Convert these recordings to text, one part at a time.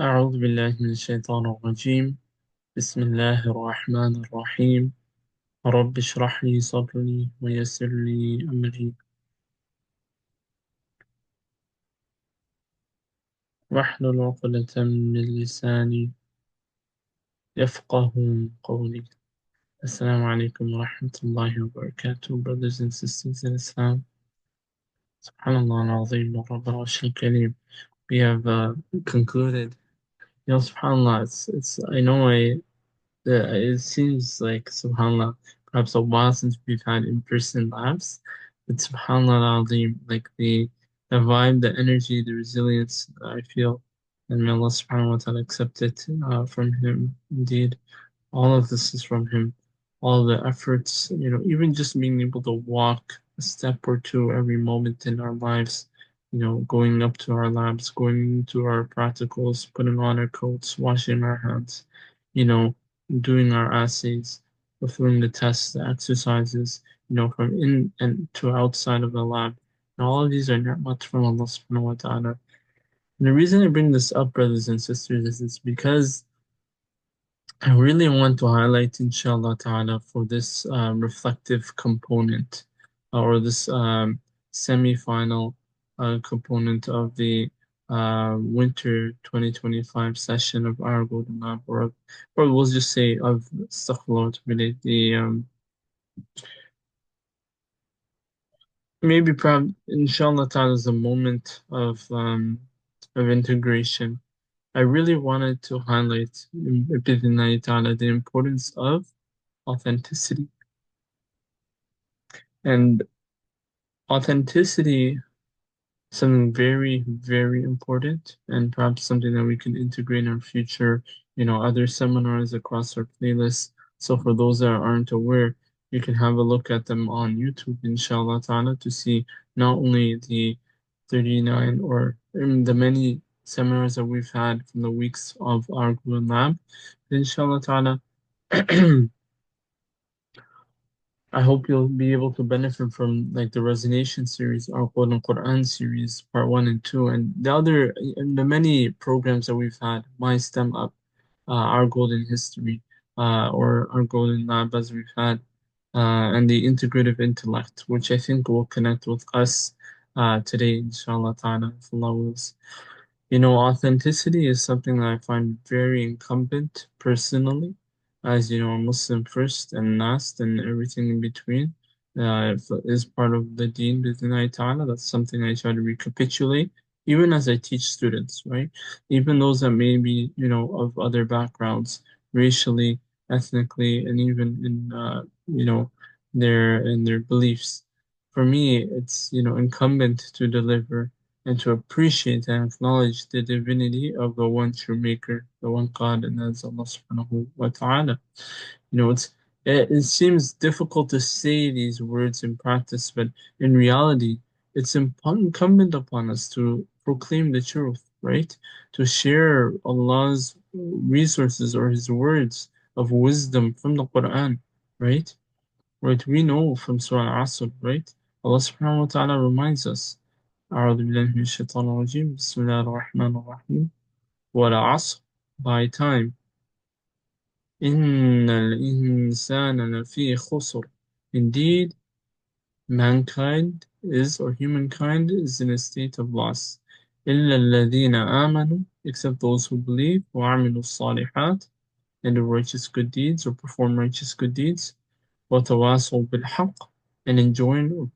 أعوذ بالله من الشيطان الرجيم. بسم الله الرحمن الرحيم. رب اشرح لي صدري ويسر لي أمري واحلل عقدة من لساني يفقه قولي. السلام عليكم ورحمة الله وبركاته, brothers and sisters in Islam. Subhanallah al-Azim wa Rabb al-Kareem. We have concluded. Subhanallah, I know it seems like, subhanAllah, perhaps a while since we've had in-person labs, but subhanAllah al-Azim, like the vibe, the energy, the resilience I feel, and may Allah subhanahu wa ta'ala accept it from Him. Indeed, all of this is from Him. All the efforts, even just being able to walk a step or two every moment in our lives, going up to our labs, going to our practicals, putting on our coats, washing our hands, you know, doing our assays, fulfilling the tests, the exercises, from in and to outside of the lab. And all of these are ni'mat from Allah subhanahu wa ta'ala. And the reason I bring this up, brothers and sisters, is it's because I really want to highlight, inshallah ta'ala, for this reflective component or this semi-final component of the winter 2025 session of our Golden Lab, or we'll just say of Astaghfirullah, the maybe perhaps inshallah ta'ala is a moment of integration. I really wanted to highlight بإذن ta'ala the importance of authenticity. And authenticity is something very, very important, and perhaps something that we can integrate in our future, other seminars across our playlist. So for those that aren't aware, you can have a look at them on YouTube, inshallah ta'ala, to see not only the 39 or the many seminars that we've had from the weeks of our Google Lab, but inshallah ta'ala. I hope you'll be able to benefit from like the Resonation series, our Quran series, part one and two, and the many programs that we've had, My STEM Up, our Golden History, or our Golden Lab as we've had, and the Integrative Intellect, which I think will connect with us today, inshallah ta'ala, if Allah wills. Authenticity is something that I find very incumbent personally, as a Muslim first and last and everything in between. Is part of the Deen Bidnai Ta'ala. That's something I try to recapitulate, even as I teach students, right? Even those that may be, of other backgrounds, racially, ethnically, and even in, their beliefs. For me, it's, incumbent to deliver and to appreciate and acknowledge the divinity of the one true maker, the one God, and that's Allah subhanahu wa ta'ala. It seems difficult to say these words in practice, but in reality, it's incumbent upon us to proclaim the truth, right? To share Allah's resources or His words of wisdom from the Quran, right? Right, we know from Surah Asr, right? Allah subhanahu wa ta'ala reminds us, أعوذ بالله من الشيطان الرجيم بسم الله الرحمن الرحيم والعصر, by time, إن الإنسان لفي خسر, indeed mankind is, or humankind is, in a state of loss, إلا الذين آمنوا, except those who believe, وعملوا الصالحات, and do righteous good deeds or perform righteous good deeds, وتواصوا بالحق, and enjoin or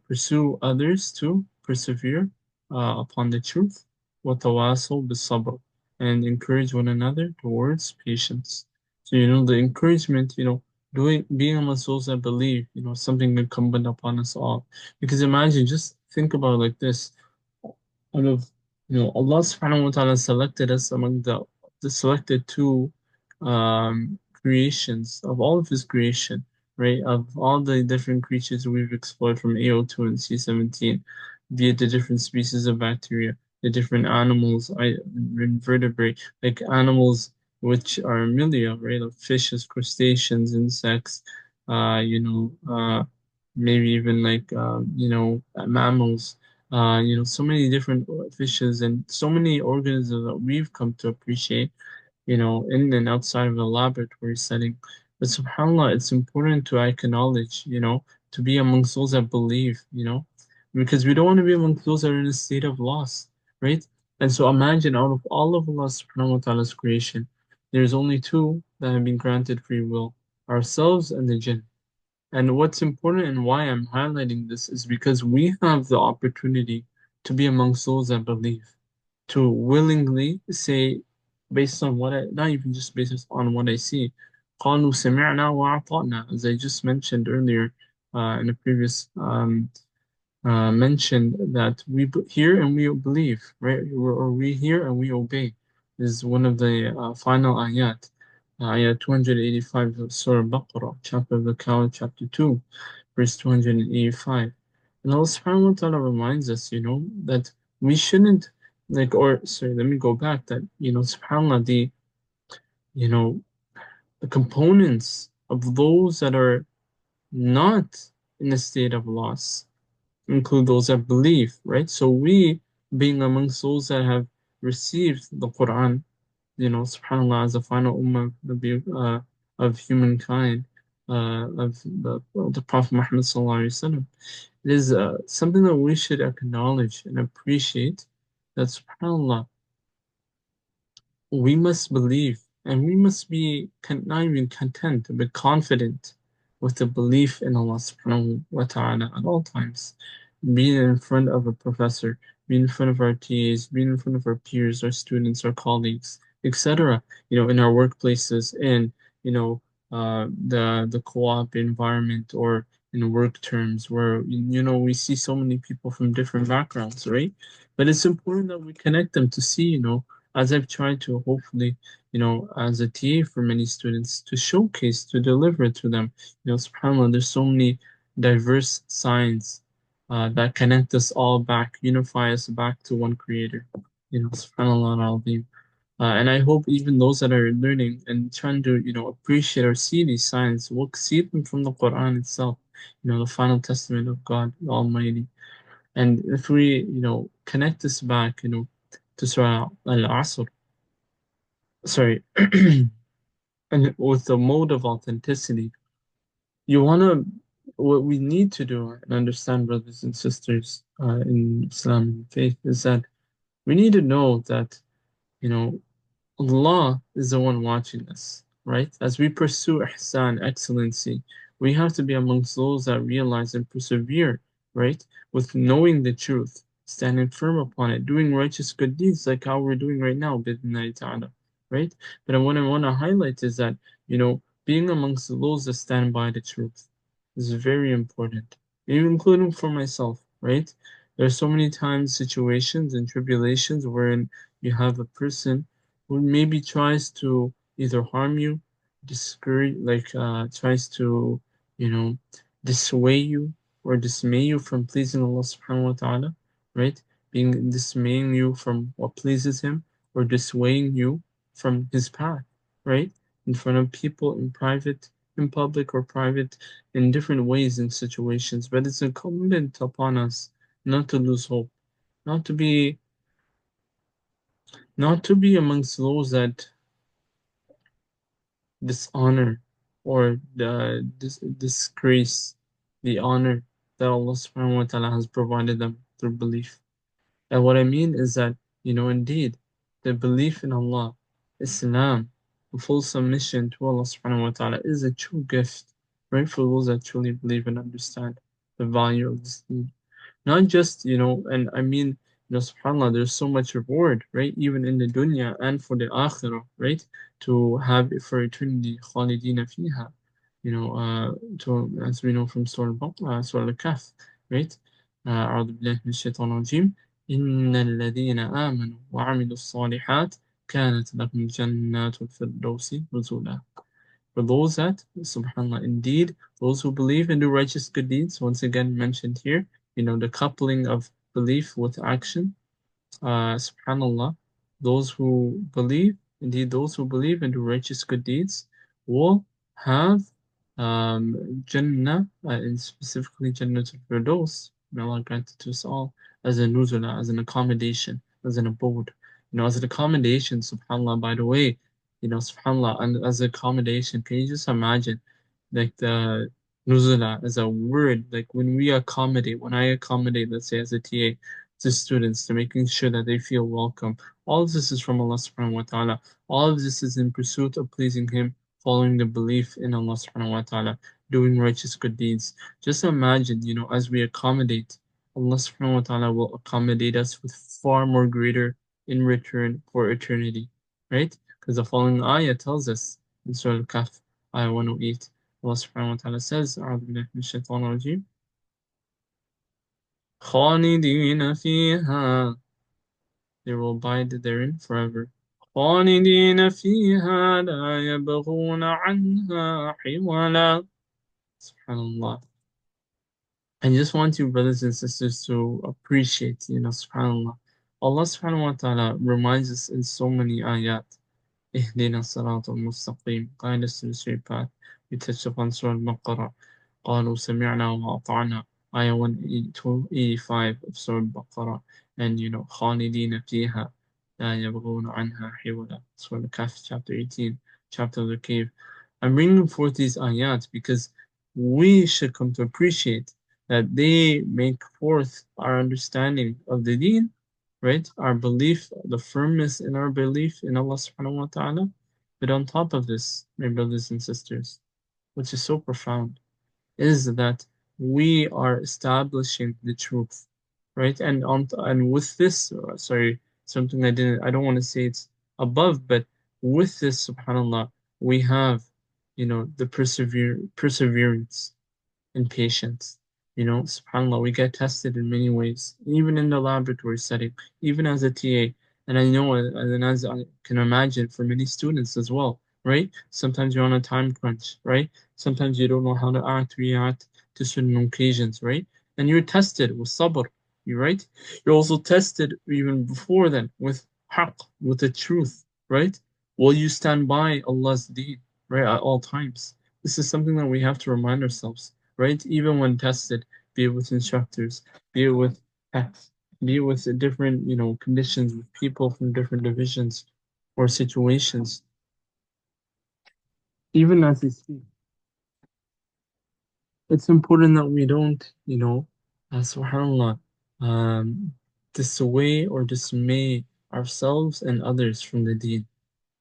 pursue others to persevere upon the truth, وتواصوا بالصبر, and encourage one another towards patience. So, the encouragement, being amongst those that believe, something incumbent upon us all. Because imagine, just think about it like this. Out of, Allah subhanahu wa ta'ala selected us among the selected two creations of all of His creation, right? Of all the different creatures we've explored from AO2 and C17, be it the different species of bacteria, the different animals, invertebrate, like animals which are amelia, right? Like fishes, crustaceans, insects, maybe even like, mammals, So many different fishes and so many organisms that we've come to appreciate, in and outside of the laboratory setting. But subhanAllah, it's important to acknowledge, to be amongst those that believe, because we don't want to be amongst those that are in a state of loss, right? And so imagine out of all of Allah subhanahu wa ta'ala's creation, there's only two that have been granted free will, ourselves and the jinn. And what's important and why I'm highlighting this is because we have the opportunity to be amongst those that believe, to willingly say, based on what not even just based on what I see, قالوا سمعنا وأطعنا, as I just mentioned earlier in a previous mentioned that we hear and we believe, right? Or we hear and we obey is one of the final ayat. Ayat 285 of Surah Baqarah, chapter of the Cow, chapter 2, verse 285. And Allah subhanahu wa ta'ala reminds us, that we shouldn't, let me go back, that, subhanAllah, you know, the components of those that are not in a state of loss include those that believe, right? So we, being amongst those that have received the Quran, subhanAllah, as the final ummah of humankind, of the Prophet Muhammad sallallahu alaihi wasallam, it is something that we should acknowledge and appreciate that subhanAllah, we must believe and we must be not even content, but confident with the belief in Allah subhanahu wa ta'ala at all times. Being in front of a professor, being in front of our TAs, being in front of our peers, our students, our colleagues, etc. In our workplaces, in the co-op environment, or in work terms where we see so many people from different backgrounds, right? But it's important that we connect them to see, as I've tried to hopefully, as a TA for many students, to showcase, to deliver to them. SubhanAllah, there's so many diverse signs that connect us all back, unify us back to one creator. SubhanAllah al-Azim. And I hope even those that are learning and trying to, appreciate or see these signs will see them from the Quran itself, the final testament of God the Almighty. And if we, connect this back, to Surah Al-Asr, sorry, and with the mode of authenticity, what we need to do and understand, brothers and sisters, in Islam faith, is that we need to know that, you know, Allah is the one watching us, right? As we pursue ihsan, excellency, we have to be amongst those that realize and persevere, right? With knowing the truth, standing firm upon it, doing righteous good deeds like how we're doing right now, bidnillahi ta'ala, right? But what I want to highlight is that, being amongst those that stand by the truth is very important, even including for myself, right? There are so many times, situations, and tribulations wherein you have a person who maybe tries to either harm you, discourage, tries to, you know, dissuade you or dismay you from pleasing Allah subhanahu wa ta'ala, right? Being dismaying you from what pleases Him or dissuading you from His path, right? In front of people, in private, in public or private, in different ways and situations. But it's incumbent upon us not to lose hope, not to be not to be amongst those that dishonor or disgrace the honor that Allah subhanahu wa ta'ala has provided them through belief. And what I mean is that, indeed, the belief in Allah, Islam, the full submission to Allah subhanahu wa ta'ala is a true gift, right, for those that truly believe and understand the value of this deed. Not just, and I mean, subhanAllah, there's so much reward, right? Even in the dunya and for the akhirah, right? To have it for eternity, khalidina fiha, as we know from Surah Al-Kahf, right? أعوذ بالله من الشيطان الرجيم إن الذين آمنوا وعملوا الصالحات كانت لهم جنات الفردوس نزلا. For those that, subhanAllah, indeed, those who believe and do righteous good deeds, once again mentioned here, the coupling of belief with action, subhanAllah, those who believe, indeed, those who believe and do righteous good deeds will have Jannah, and specifically Jannah al-Firdaus, May Allah grant it to us all as a nuzula, as an accommodation, as an abode. As an accommodation, subhanAllah, by the way, subhanAllah, and as an accommodation, can you just imagine, like the nuzula as a word, like when I accommodate, let's say as a TA, to students, to making sure that they feel welcome. All of this is from Allah subhanahu wa ta'ala. All of this is in pursuit of pleasing Him, following the belief in Allah subhanahu wa ta'ala, doing righteous good deeds. Just imagine, as we accommodate, Allah subhanahu wa ta'ala will accommodate us with far more greater in return for eternity. Right? Because the following ayah tells us in Surah Al-Kahf, ayah 108, Allah subhanahu wa ta'ala says, أعوذ بالله من الشيطان الرجيم خالدين فيها, they will abide therein forever. خالدين فيها لا يبغون عنها حولا. Subhanallah. I just want you, brothers and sisters, to appreciate, subhanAllah. Allah subhanahu wa ta'ala reminds us in so many ayat. اهدنا الصراط المستقيم, guide us to the straight path. We touched upon Surah Al-Baqarah. قالوا سمعنا وأطعنا, ayah 185 of Surah Al-Baqarah. And خالدين فيها لا يبغون عنها حولا. Surah Al-Kahf, chapter 18, chapter of the cave. I'm bringing forth these ayat because we should come to appreciate that they make forth our understanding of the deen, right? Our belief, the firmness in our belief in Allah subhanahu wa ta'ala. But on top of this, my brothers and sisters, which is so profound, is that we are establishing the truth, right? And with this, sorry, something I don't want to say it's above, but with this, subhanallah, we have, the perseverance and patience. SubhanAllah, we get tested in many ways, even in the laboratory setting, even as a TA. And I know, and as I can imagine, for many students as well, right? Sometimes you're on a time crunch, right? Sometimes you don't know how to react to certain occasions, right? And you're tested with sabr, you right? You're also tested even before then with haqq, with the truth, right? Will you stand by Allah's deed, right, at all times? This is something that we have to remind ourselves, right? Even when tested, be it with instructors, be it with pets, be it with different, conditions with people from different divisions or situations. Even as we speak, it's important that we don't, subhanAllah, dissuade or dismay ourselves and others from the deen,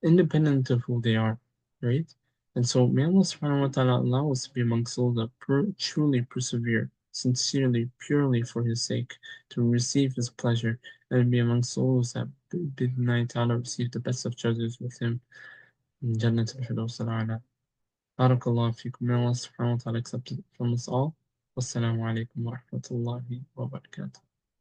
independent of who they are, right? And so may Allah subhanahu wa ta'ala allow us to be amongst those that truly persevere, sincerely, purely for His sake, to receive His pleasure, and be amongst those that bidnight ta'ala receive the best of treasures with Him in Jannat al-Firdaus al-A'la. Barakallahu fikum. May Allah subhanahu wa ta'ala accept it from us all. Wassalamu alaikum wa rahmatullahi wa barakatuh.